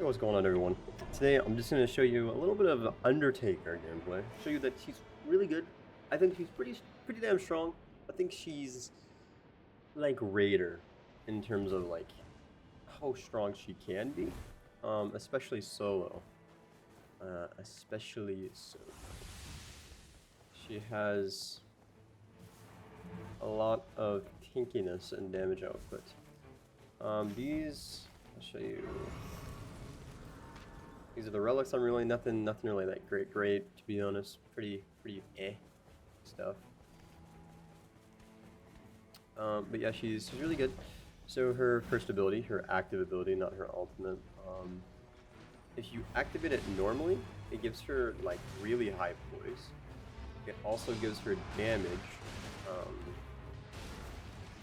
Hey, what's going on, everyone? Today I'm just going to show you a little bit of Undertaker gameplay. Show you that she's really good. I think she's pretty damn strong. I think she's like Raider in terms of like how strong she can be, especially solo. Especially solo. She has a lot of tinkiness and damage output. I'll show you. These are the relics. I'm really nothing really that great to be honest. Pretty eh stuff. But yeah, she's really good. So her first ability, her active ability, not her ultimate. If you activate it normally, it gives her like really high poise. It also gives her damage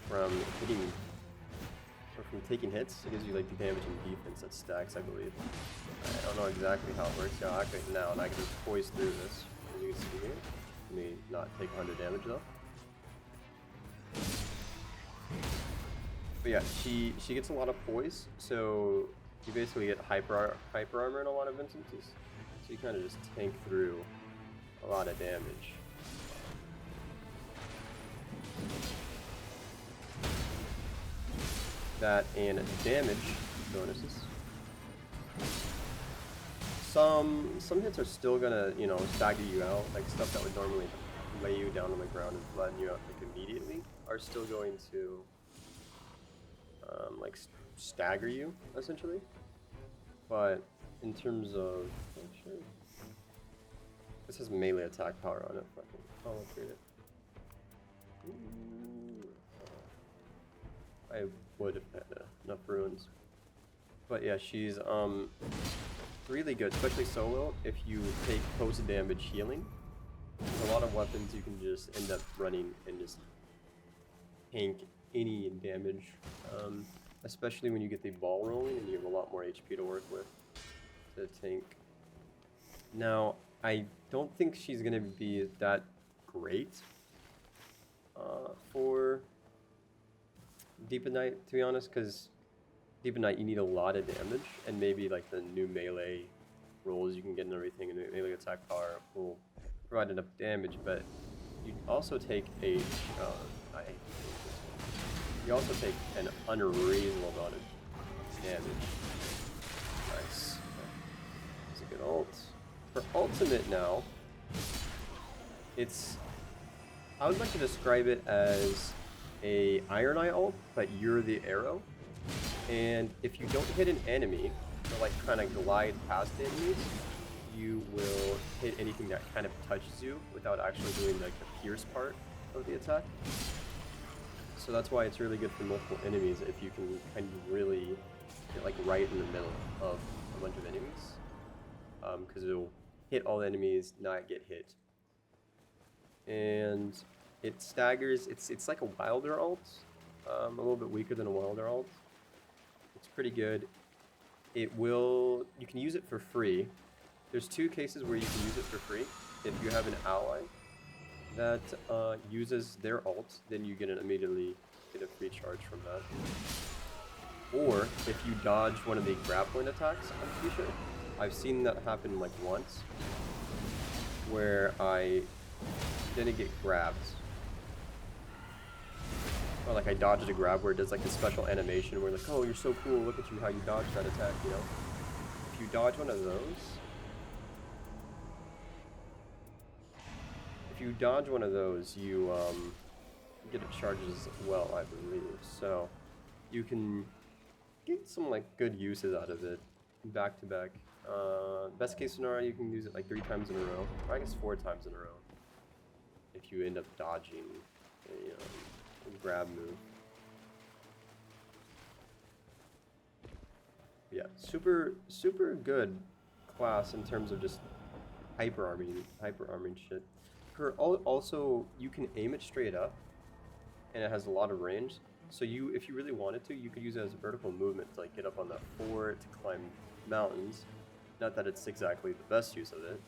from hitting or from taking hits. It gives you like the damage and defense that stacks, I believe. I don't know exactly how it works. Yeah, I'll activate it now, and I can just poise through this. As you can see here, let me not take 100 damage though. But yeah, she gets a lot of poise, so you basically get hyper armor in a lot of instances. So you kind of just tank through a lot of damage. That and damage bonuses. Some hits are still gonna, you know, stagger you out, like stuff that would normally lay you down on the ground and flatten you out like immediately are still going to like stagger you essentially. But in terms of, oh, sure. This has melee attack power on it. I'll upgrade it. I would have had enough ruins. But yeah, she's really good, especially solo. If you take post damage healing, there's a lot of weapons you can just end up running and just tank any damage. Especially when you get the ball rolling and you have a lot more HP to work with to tank. Now, I don't think she's gonna be that great for Deep at Night, to be honest, because Deep at Night you need a lot of damage, and maybe like the new melee rolls you can get and everything, and melee attack power will provide enough damage, but you also take a you also take an unreasonable amount of damage. Nice. That's a good ult. For ultimate now, I would like to describe it as a Iron Eye ult, but you're the arrow. And if you don't hit an enemy, or like kind of glide past enemies, you will hit anything that kind of touches you without actually doing like the pierce part of the attack. So that's why it's really good for multiple enemies if you can kind of really get like right in the middle of a bunch of enemies. Because it'll hit all the enemies, not get hit. And it staggers, it's like a Wilder ult, a little bit weaker than a Wilder ult. It's pretty good. You can use it for free. There's two cases where you can use it for free. If you have an ally that uses their ult, then you immediately get a free charge from that. Or if you dodge one of the grappling attacks, I'm pretty sure. I've seen that happen like once, where I didn't get grabbed. Or like I dodged a grab where it does like a special animation where like, oh, you're so cool, look at you, how you dodged that attack, you know? If you dodge one of those, you get it charged as well, I believe. So you can get some like good uses out of it back to back. Best case scenario, you can use it like 3 times in a row, or I guess 4 times in a row, if you end up dodging a grab move. Yeah, super good class in terms of just hyper arming shit. Also, you can aim it straight up, and it has a lot of range. So if you really wanted to, you could use it as a vertical movement to like get up on that fort, to climb mountains. Not that it's exactly the best use of it.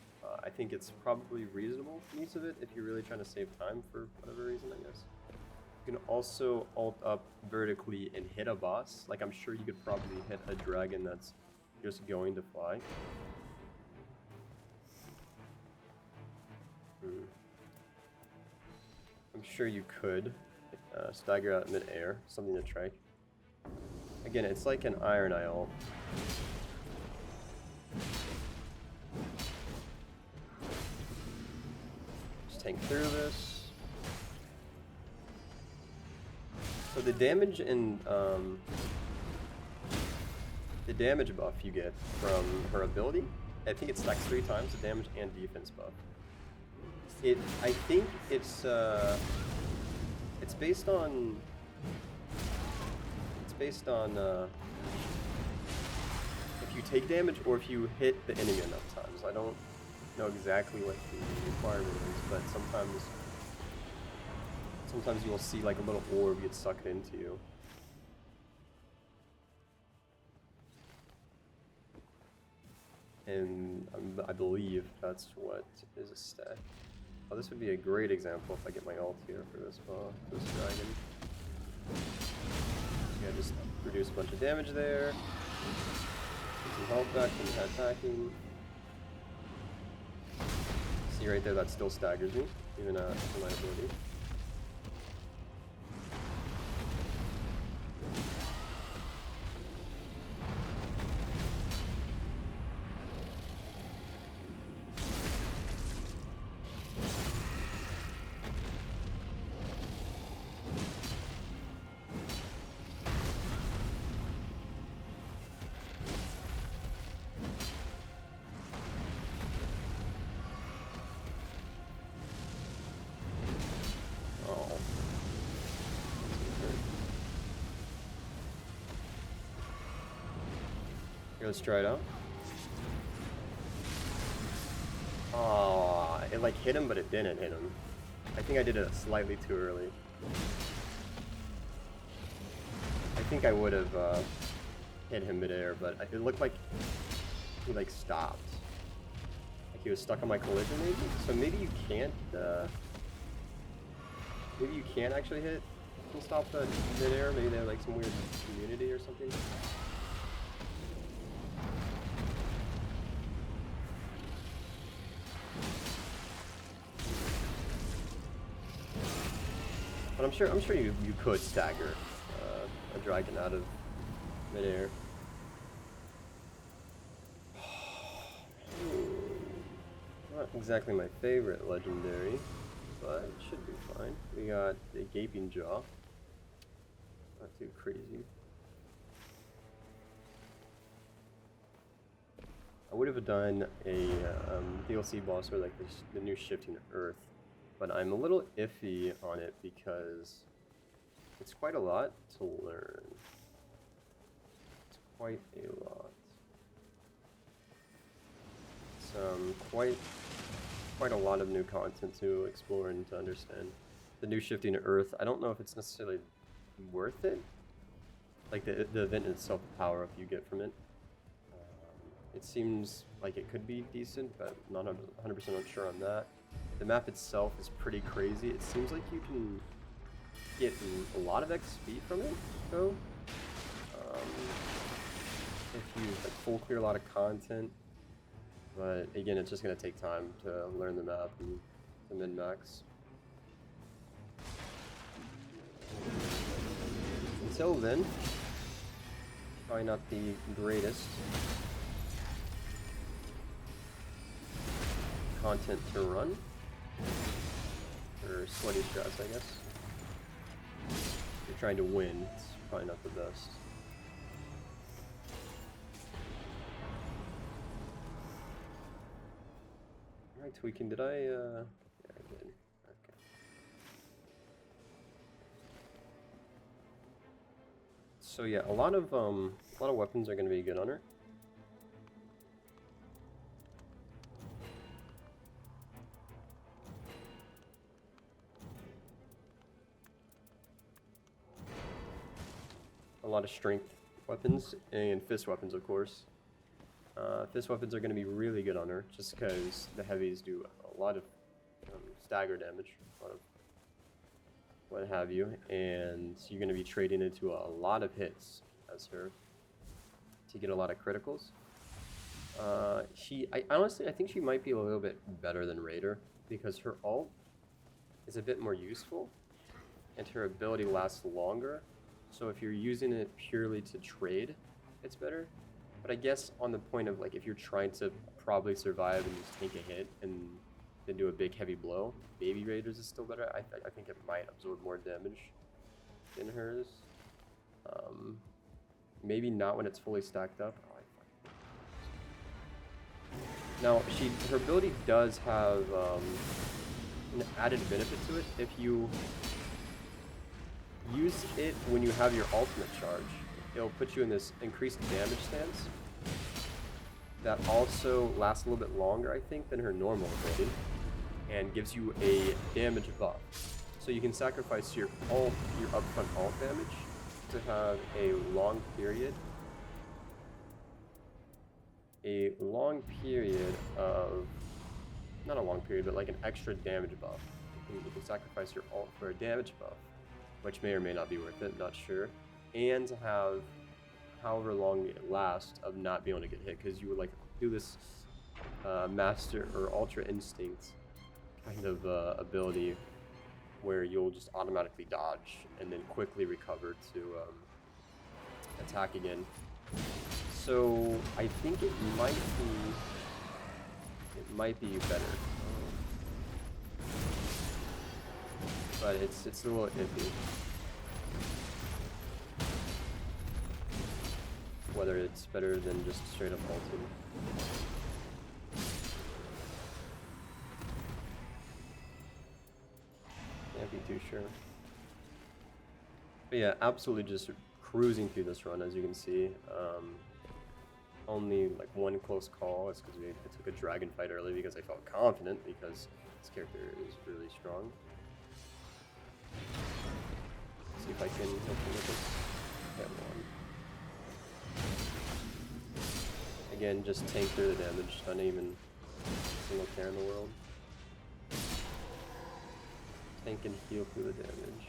I think it's probably reasonable use of it if you're really trying to save time for whatever reason, I guess. You can also ult up vertically and hit a boss. Like I'm sure you could probably hit a dragon that's just going to fly. I'm sure you could stagger out mid-air, something to try. Again, it's like an Iron Eye ult. Just tank through this. So the damage and the damage buff you get from her ability, I think it stacks 3 times the damage and defense buff. I think it's based on if you take damage or if you hit the enemy enough times. I don't know exactly what the requirement is, but sometimes you will see like a little orb get sucked into you. And I believe that's what is a stack. Oh, this would be a great example if I get my ult here for this dragon. Yeah, just reduce a bunch of damage there. Get some health back from attacking. See right there, that still staggers me, even for my ability. Here, let's try it out. Oh, it like hit him, but it didn't hit him. I think I did it slightly too early. I think I would have hit him midair, but it looked like he like stopped. Like he was stuck on my collision maybe? So maybe you can't actually hit and stop the midair. Maybe they have like some weird immunity or something. But I'm sure you could stagger a dragon out of midair. Not exactly my favorite legendary, but it should be fine. We got the Gaping Jaw. Not too crazy. I would have done a DLC boss or like the new Shifting Earth, but I'm a little iffy on it because it's quite a lot to learn. It's quite a lot. It's quite a lot of new content to explore and to understand. The new Shifting Earth, I don't know if it's necessarily worth it. Like the event itself, the power up you get from it. It seems like it could be decent, but not 100% unsure on that. The map itself is pretty crazy. It seems like you can get a lot of XP from it, though. If you like full clear a lot of content. But again, it's just going to take time to learn the map and to min-max. Until then, probably not the greatest content to run. Or sweaty strats, I guess. If you're trying to win, it's probably not the best. Alright, tweaking, did I, yeah, I did. Okay. So yeah, a lot of weapons are going to be good on her. A lot of strength weapons and fist weapons, of course. Fist weapons are going to be really good on her, just because the heavies do a lot of stagger damage, a lot of what have you, and you're going to be trading into a lot of hits as her to get a lot of criticals. I honestly, I think she might be a little bit better than Raider because her ult is a bit more useful and her ability lasts longer. So if you're using it purely to trade, it's better. But I guess on the point of like if you're trying to probably survive and just take a hit and then do a big heavy blow, Baby Raiders is still better. I think it might absorb more damage than hers. Maybe not when it's fully stacked up. Now, her ability does have an added benefit to it. If you use it when you have your ultimate charge, it'll put you in this increased damage stance that also lasts a little bit longer, I think, than her normal ability, and gives you a damage buff. So you can sacrifice your upfront ult damage to have a long period of, not a long period, but like an extra damage buff. You can sacrifice your ult for a damage buff, which may or may not be worth it, not sure, and to have however long it lasts of not being able to get hit, because you would like do this master or ultra instinct kind of ability where you'll just automatically dodge and then quickly recover to attack again. So I think it might be better, but it's a little iffy whether it's better than just straight up ulting. Can't be too sure. But yeah, absolutely just cruising through this run, as you can see. Only like one close call. It's because I took a dragon fight early because I felt confident because this character is really strong. Let's see if I can hit him with this. Get one. Again, just tank through the damage. Not even a single care in the world. Tank and heal through the damage.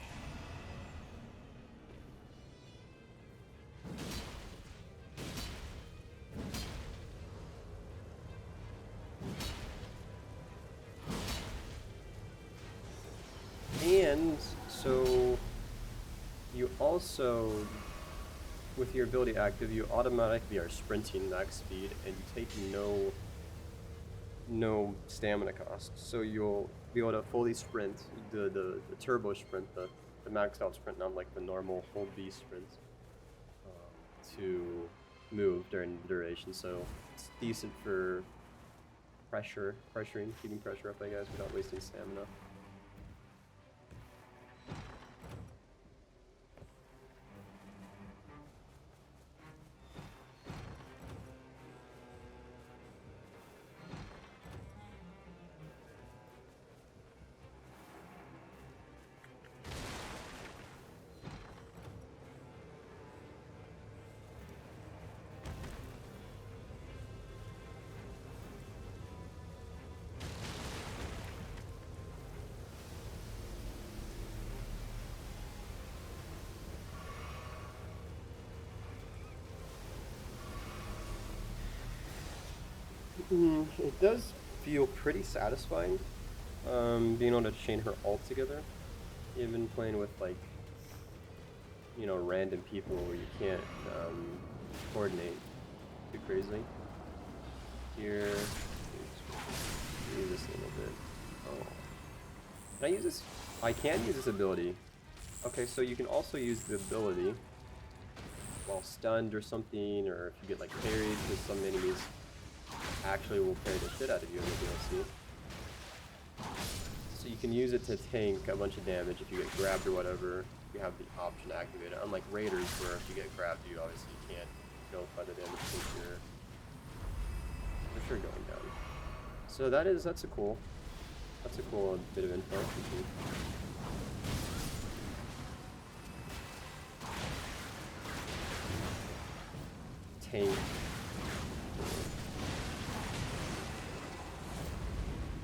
And so you also, with your ability active, you automatically are sprinting max speed and you take no stamina cost. So you'll be able to fully sprint, the turbo sprint, the maxed out sprint, not like the normal hold B sprint, to move during the duration. So it's decent for keeping pressure up, I guess, without wasting stamina. It does feel pretty satisfying, being able to chain her ult together. Even playing with like, random people where you can't coordinate too crazily. Here, use this a little bit. Oh, can I use this? I can use this ability. Okay, so you can also use the ability while stunned or something, or if you get like parried, because some enemies actually will parry the shit out of you in the DLC. So you can use it to tank a bunch of damage if you get grabbed or whatever. You have the option to activate it. Unlike Raiders, where if you get grabbed, you obviously can't nullify the damage since you're for sure going down. So that's a cool bit of info. Tank.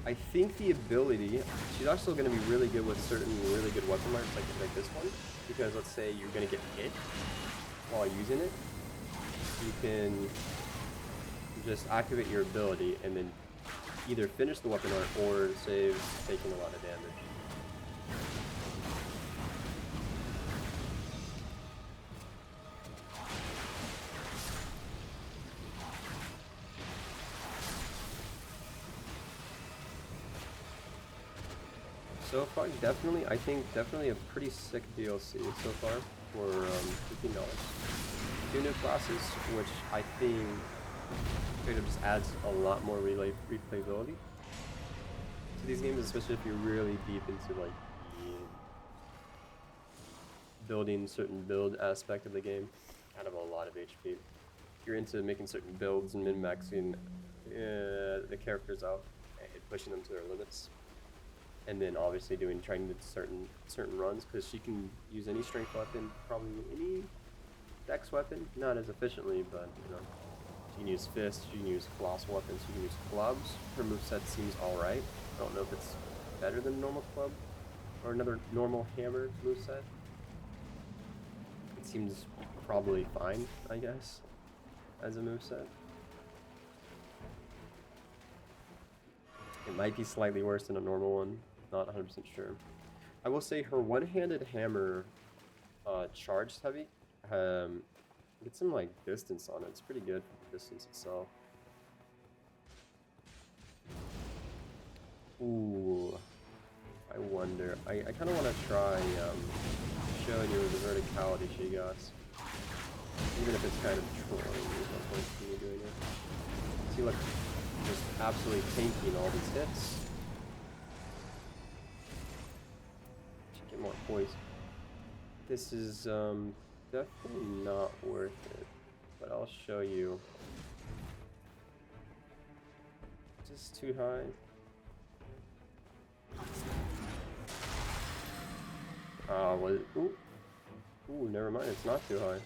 I think the ability, she's also going to be really good with certain really good weapon marks like this one, because let's say you're going to get hit while using it, you can just activate your ability and then either finish the weapon art or save taking a lot of damage. So far, I think definitely a pretty sick DLC so far for $15. 2 new classes, which I think kind of just adds a lot more replayability to these games, especially if you're really deep into like the building certain build aspect of the game. Kind of a lot of HP. If you're into making certain builds and min-maxing the characters out and pushing them to their limits. And then obviously trying to certain runs, because she can use any strength weapon, probably any dex weapon, not as efficiently, but you know, she can use fists, she can use colossal weapons, she can use clubs. Her moveset seems alright. I don't know if it's better than a normal club or another normal hammer moveset. It seems probably fine, I guess, as a moveset. It might be slightly worse than a normal one. Not 100% sure. I will say her one-handed hammer charged heavy gets some like distance on it. It's pretty good for the distance itself. Ooh, I wonder. I kind of want to try showing you the verticality she got, even if it's kind of trolling. There's no point in me doing it. See, look, just absolutely tanking all these hits. More poise. This is definitely not worth it, but I'll show you. Just too high. Ooh, never mind, it's not too high.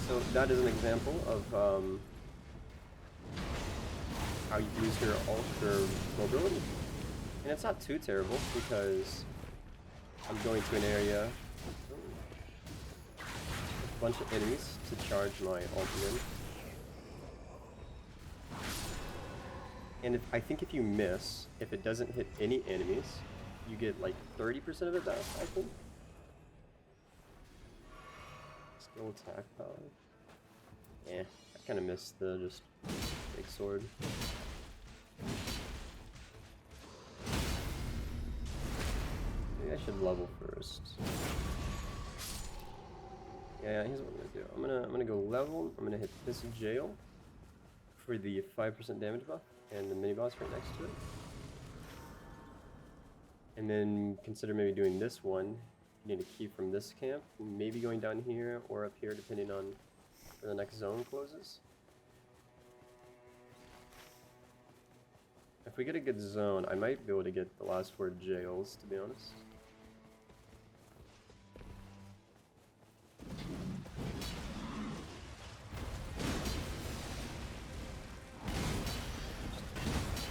So that is an example of how you use your ultra mobility. And it's not too terrible, because I'm going to an area with a bunch of enemies to charge my ultimate. And I think if you miss, if it doesn't hit any enemies, you get like 30% of it back, I think. Skill attack power. Yeah, I kind of missed the just big sword. I should level first. Yeah, here's what I'm gonna do. I'm gonna go level. I'm gonna hit this jail for the 5% damage buff and the mini boss right next to it. And then consider maybe doing this one. You need a key from this camp, maybe going down here or up here, depending on where the next zone closes. If we get a good zone, I might be able to get the last 4 jails, to be honest.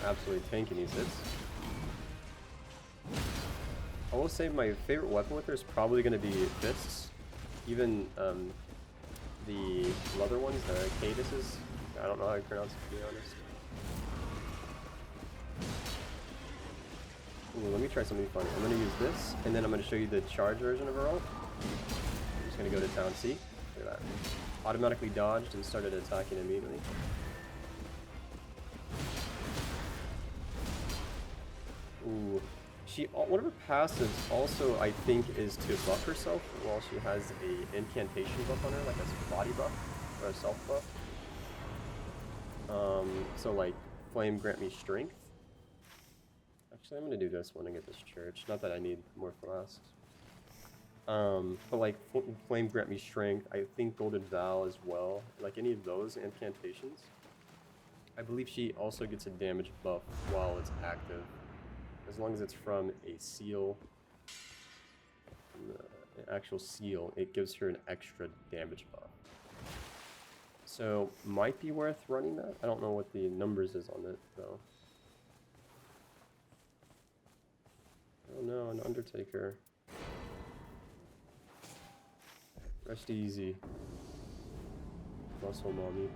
Absolutely tanking these hits. I will say my favorite weapon with her is probably going to be fists. Even the leather ones, the Caduses. I don't know how to pronounce it, to be honest. Ooh, let me try something funny. I'm going to use this, and then I'm going to show you the charge version of her ult. I'm just going to go to town. See? Look at that. Automatically dodged and started attacking immediately. Ooh. One of her passives also, I think, is to buff herself while she has a incantation buff on her, like a body buff or a self buff. So like, flame grant me strength. Actually, I'm gonna do this one and get this church. Not that I need more flasks. But like, flame grant me strength. I think golden vow as well. Like any of those incantations. I believe she also gets a damage buff while it's active. As long as it's from a seal, an actual seal, it gives her an extra damage buff. So, might be worth running that. I don't know what the numbers is on it, though. Oh no, an Undertaker. Rest easy. Muscle Mommy.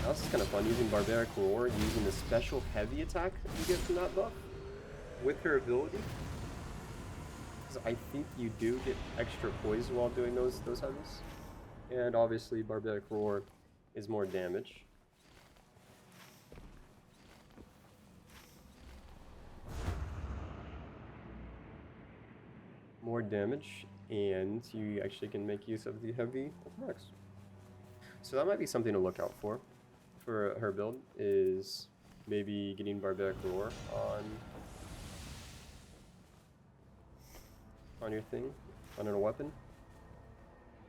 Now this is kind of fun, using Barbaric Roar, using the special heavy attack you get from that buff with her ability. Because I think you do get extra poise while doing those heavies. And obviously Barbaric Roar is more damage. More damage, and you actually can make use of the heavy attacks. So that might be something to look out for her build, is maybe getting Barbaric Roar on your thing, on a weapon.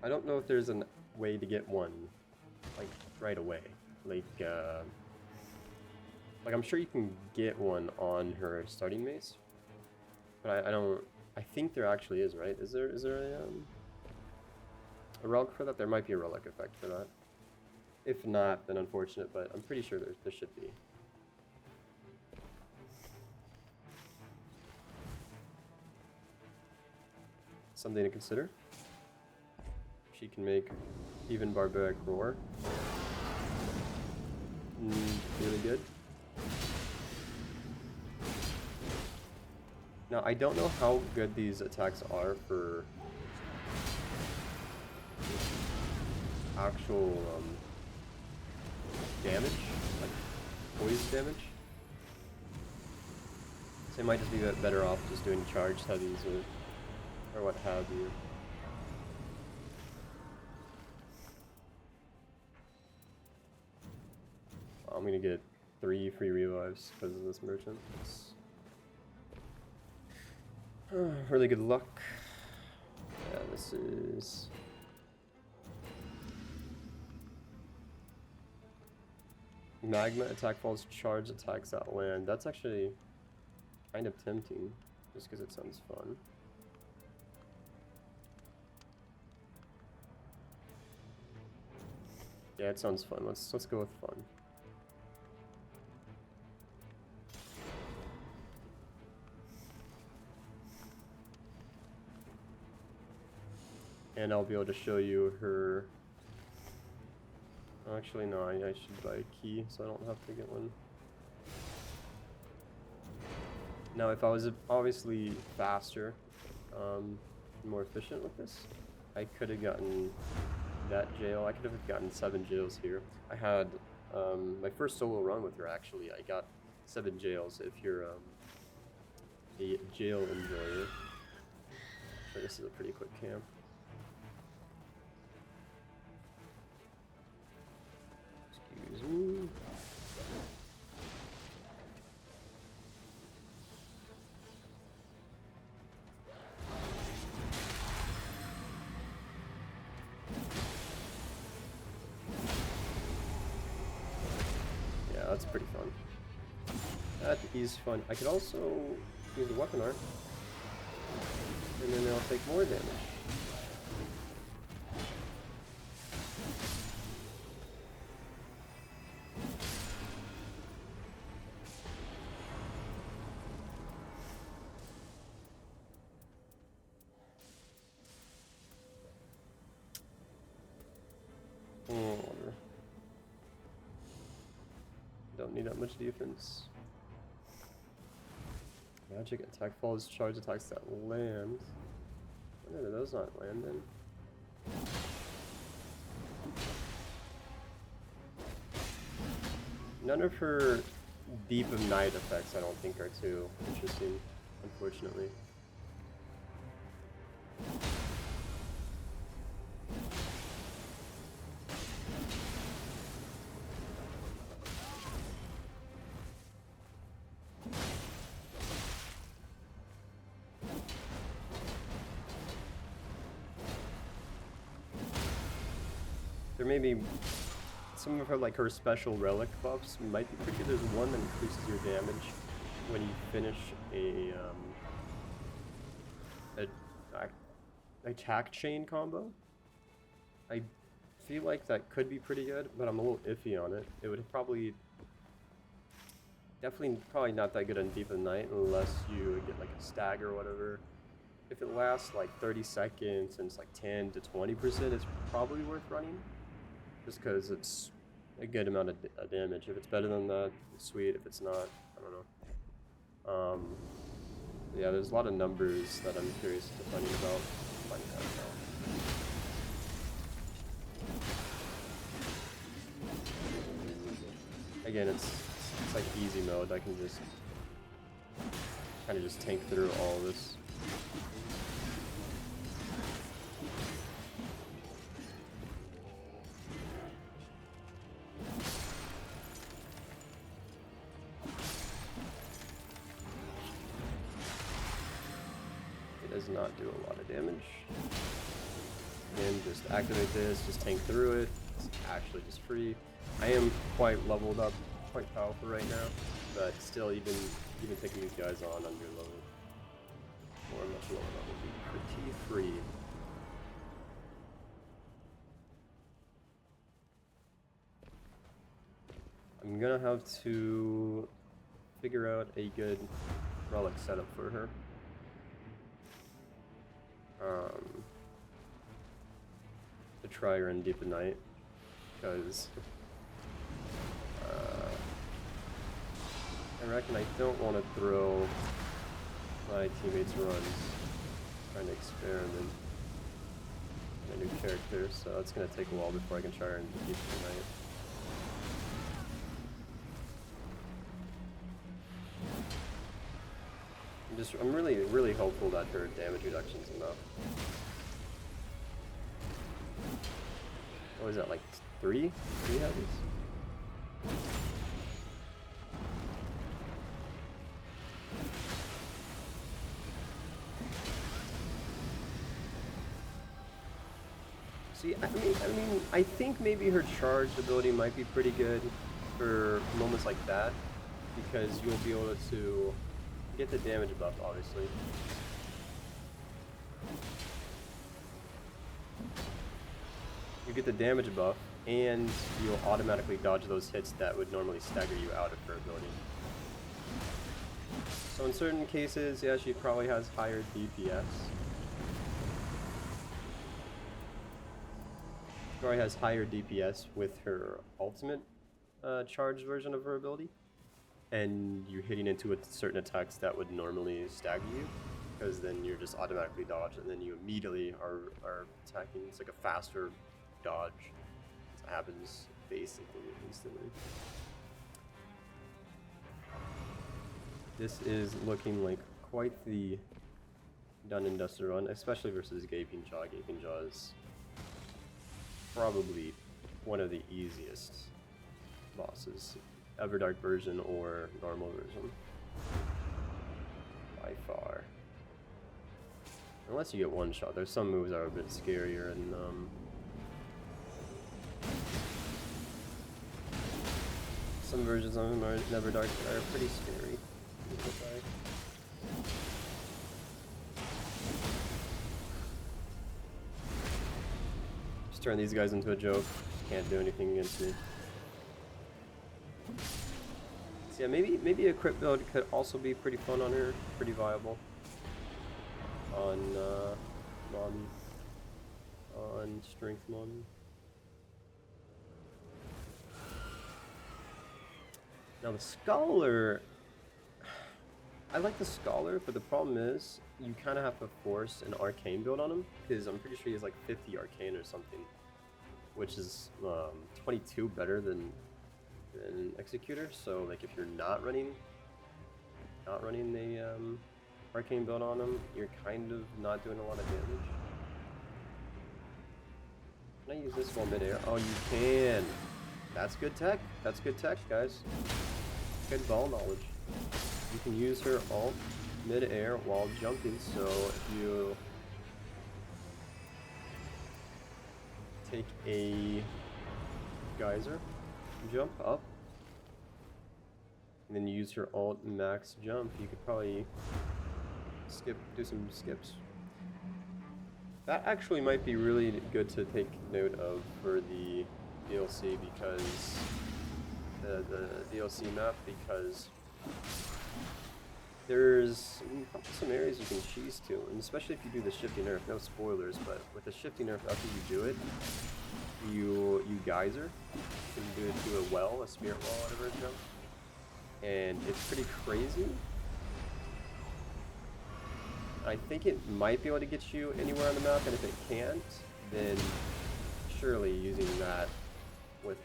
I don't know if there's a way to get one like right away. Like I'm sure you can get one on her starting mace, but I don't. I think there actually is, right? Is there a relic for that? There might be a relic effect for that. If not, then unfortunate, but I'm pretty sure there should be. Something to consider. She can make even Barbaric Roar. Really good. Now, I don't know how good these attacks are for actual damage, like poise damage. So you might just be better off just doing charged heavies or what have you. I'm gonna get 3 free revives because of this merchant. Really good luck. Yeah, this is... Magma attack falls, charge attacks that land. That's actually kind of tempting, just because it sounds fun. Yeah, it sounds fun. Let's go with fun. And I'll be able to show you her... Actually, no, I should buy a key so I don't have to get one. Now, if I was obviously faster, more efficient with this, I could have gotten that jail. I could have gotten 7 jails here. I had my first solo run with her, actually. I got 7 jails if you're a jail enjoyer. So this is a pretty quick camp. Excuse me. Yeah, that's pretty fun. That is fun. I could also use a weapon art, and then I'll take more damage. Don't need that much defense. Magic attack falls, charge attacks that land. When did those not land then? None of her Deep of Night effects I don't think are too interesting, unfortunately. There may be some of her, like her special relic buffs might be pretty good. There's one that increases your damage when you finish a attack chain combo. I feel like that could be pretty good, but I'm a little iffy on it. It would probably not that good on Deep of Night unless you get like a stag or whatever. if it lasts like 30 seconds and it's like 10 to 20%, it's probably worth running. Just because it's a good amount of damage. If it's better than that, it's sweet. If it's not, I don't know. Yeah, there's a lot of numbers that I'm curious to finding about. Finding out about. Again, it's like easy mode. I can just kind of just tank through all of this. Does not do a lot of damage. And just activate this, just tank through it. It's actually just free. I am quite leveled up, quite powerful right now, but still, even taking these guys on under level or much lower level would be pretty free. I'm gonna have to figure out a good relic setup for her. To try her in Deep of Night, because I reckon I don't want to throw my teammates' runs trying to experiment on a new character, so it's going to take a while before I can try her in Deep of Night. I'm really hopeful that her damage reduction is enough. What was that, like 3 heavies? See, I mean, I think maybe her charged ability might be pretty good for moments like that, because you'll be able to get the damage buff, obviously. You get the damage buff, and you'll automatically dodge those hits that would normally stagger you out of her ability. So in certain cases, yeah, she probably has higher DPS. She probably has higher DPS with her ultimate charged version of her ability. And you're hitting into certain attacks that would normally stagger you, because then you're just automatically dodged, and then you immediately are attacking. It's like a faster dodge. It happens basically instantly. This is looking like quite the done and dusted run, especially versus Gaping Jaw. Gaping Jaw is probably one of the easiest bosses. Everdark version or normal version. By far. Unless you get one shot. There's some moves that are a bit scarier, and some versions of them are Everdark are pretty scary. Just turn these guys into a joke. Can't do anything against me. So yeah, maybe a crit build could also be pretty fun on her, pretty viable. On strength mon. Now the Scholar, I like the Scholar, but the problem is you kind of have to force an Arcane build on him, because I'm pretty sure he has like 50 Arcane or something, which is 22 better than Executor. So like if you're not running the Arcane build on him, you're kind of not doing a lot of damage. Can I use this while midair? Oh, you can. That's good tech. That's good tech, guys. Good ball knowledge. You can use her ult mid-air while jumping, so if you take a geyser, jump up, and then you use her ult max jump, you could probably do some skips. That actually might be really good to take note of for the DLC, because the DLC map, because There's some areas you can cheese to, and especially if you do the shifty nerf. No spoilers, but with the shifty nerf, after you do it, you geyser. You can do it to a well, a spirit well, whatever it's called, and it's pretty crazy. I think it might be able to get you anywhere on the map, and if it can't, then surely using that with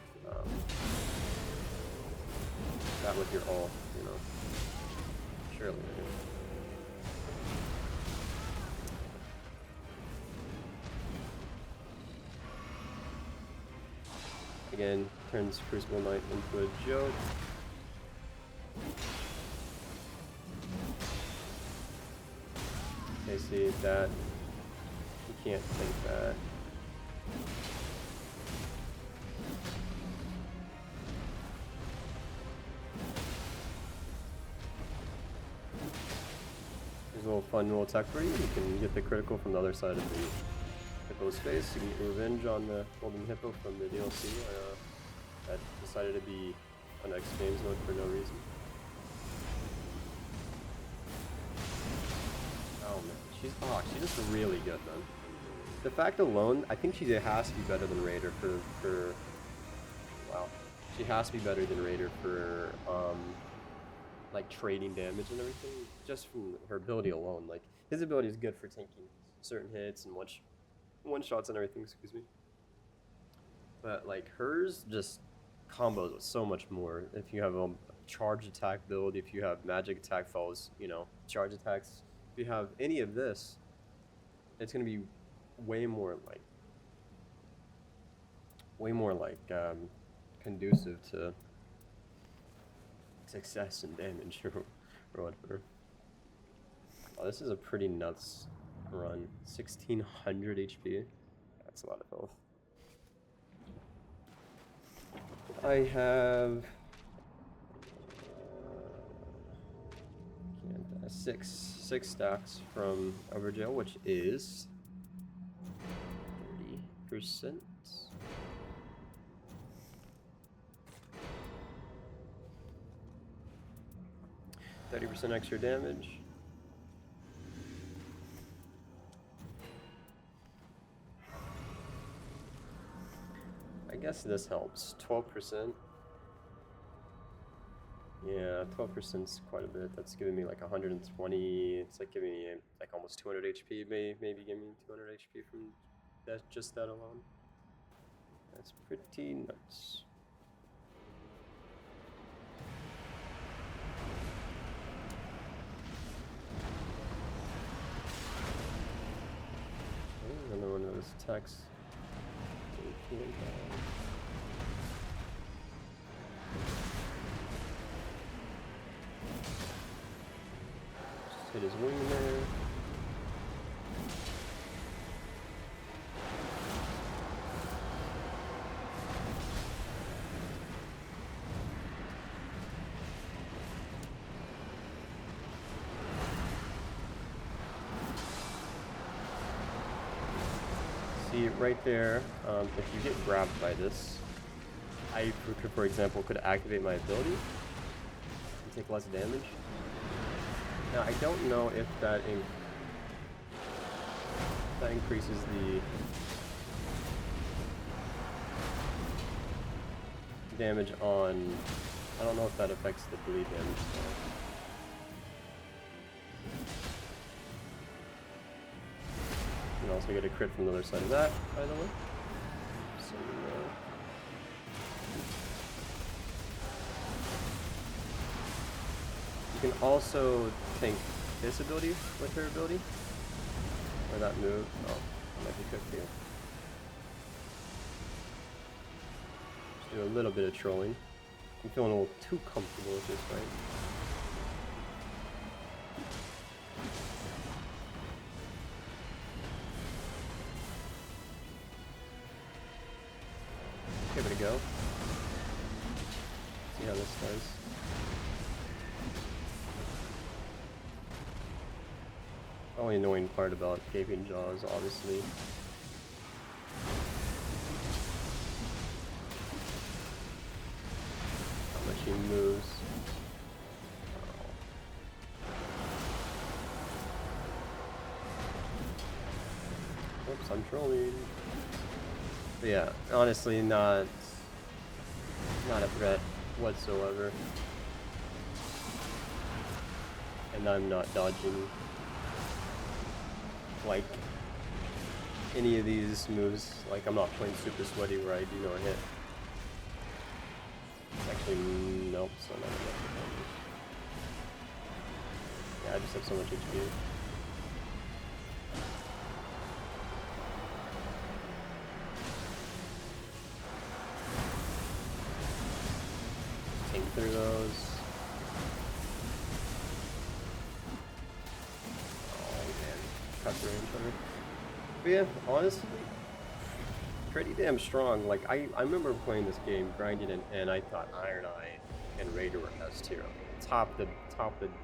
your ult, you know, surely. Again, turns Crucible Knight into a joke. Okay, see that. You can't think that. There's a little fun little tech for you. You can get the critical from the other side of the Hippo's face. You can get revenge on the Golden Hippo from the DLC that decided to be on X Games mode for no reason. Oh man, she's just really good, man. The fact alone, I think she has to be better than Raider for wow. She has to be better than Raider for like trading damage and everything, just from her ability alone. Like his ability is good for tanking certain hits and one shots and everything, excuse me. But like hers just combos with so much more. If you have a charge attack build, if you have magic attack follows, you know, charge attacks, if you have any of this, it's gonna be way more like conducive to success and damage or whatever. Oh, this is a pretty nuts run. 1600 HP. That's a lot of health. I have six stacks from Overjail, which is 30%. 30% extra damage. I guess this helps. 12%. Yeah, 12% is quite a bit. That's giving me like 120. It's like giving me like almost 200 HP. Maybe giving me 200 HP from that, just that alone. That's pretty nuts. Another one of those attacks. Just hit his wing there. See right there, if you get grabbed by this, I, for example, could activate my ability and take less damage. Now, I don't know if that increases the damage on... I don't know if that affects the bleed damage. You can also get a crit from the other side of that, by the way. So, you can also tank this ability with her ability, or that move. Oh, that might be good for you. Just do a little bit of trolling. I'm feeling a little too comfortable with this fight. Give it a go. See how this does. The only annoying part about gaping jaws, obviously. How much he moves. Oops, I'm trolling. But yeah, honestly, not a threat whatsoever. And I'm not dodging like any of these moves. Like, I'm not playing super sweaty where I do no hit. Actually, nope, so not enough. Yeah, I just have so much HP. Tank through those. Oh man, cut the range on her. But yeah, honestly, pretty damn strong. Like, I remember playing this game, grinding it, and I thought Iron Eye and Raider were S tier. Top the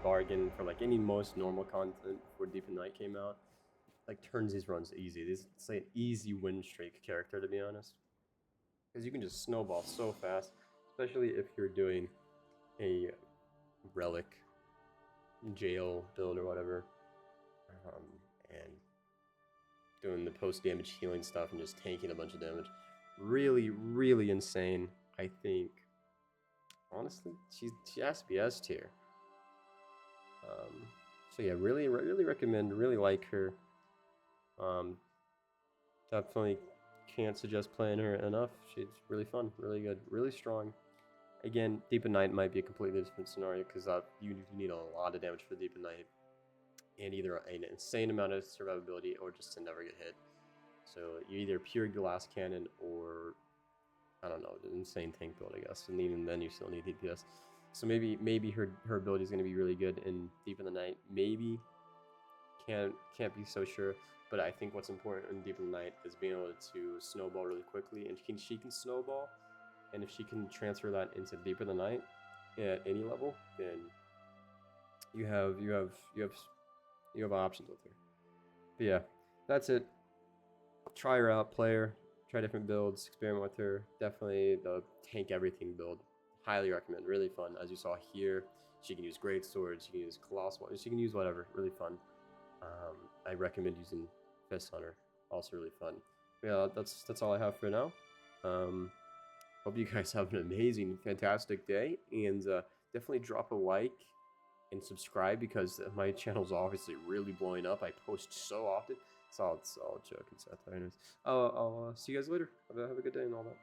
bargain for like any most normal content before Deep in Night came out. Like, turns these runs easy. It's like an easy win streak character, to be honest, because you can just snowball so fast, especially if you're doing a relic jail build or whatever, and doing the post damage healing stuff and just tanking a bunch of damage. Really, really insane. I think, honestly, she has to be S tier. So yeah, really recommend. Really like her. Definitely can't suggest playing her enough. She's really fun, really good, really strong. Again, Deep in Night might be a completely different scenario because you need a lot of damage for Deep in Night, and either an insane amount of survivability or just to never get hit. So you either pure glass cannon or, I don't know, an insane tank build, I guess. And even then, you still need DPS. So maybe her ability is going to be really good in Deep in the Night. Maybe can't be so sure. But I think what's important in Deep in the Night is being able to snowball really quickly, and she can snowball, and if she can transfer that into Deep in the Night at any level, then you have options with her. But yeah, that's it. Try her out, play her, try different builds, experiment with her. Definitely the tank everything build. Highly recommend. Really fun. As you saw here, she can use great swords, she can use colossal, she can use whatever. Really fun. I recommend using Fist on her. Also really fun. Yeah, that's all I have for now. Hope you guys have an amazing, fantastic day, and definitely drop a like and subscribe because my channel's obviously really blowing up. I post so often. It's all joke and satire. I'll see you guys later. Have a good day and all that.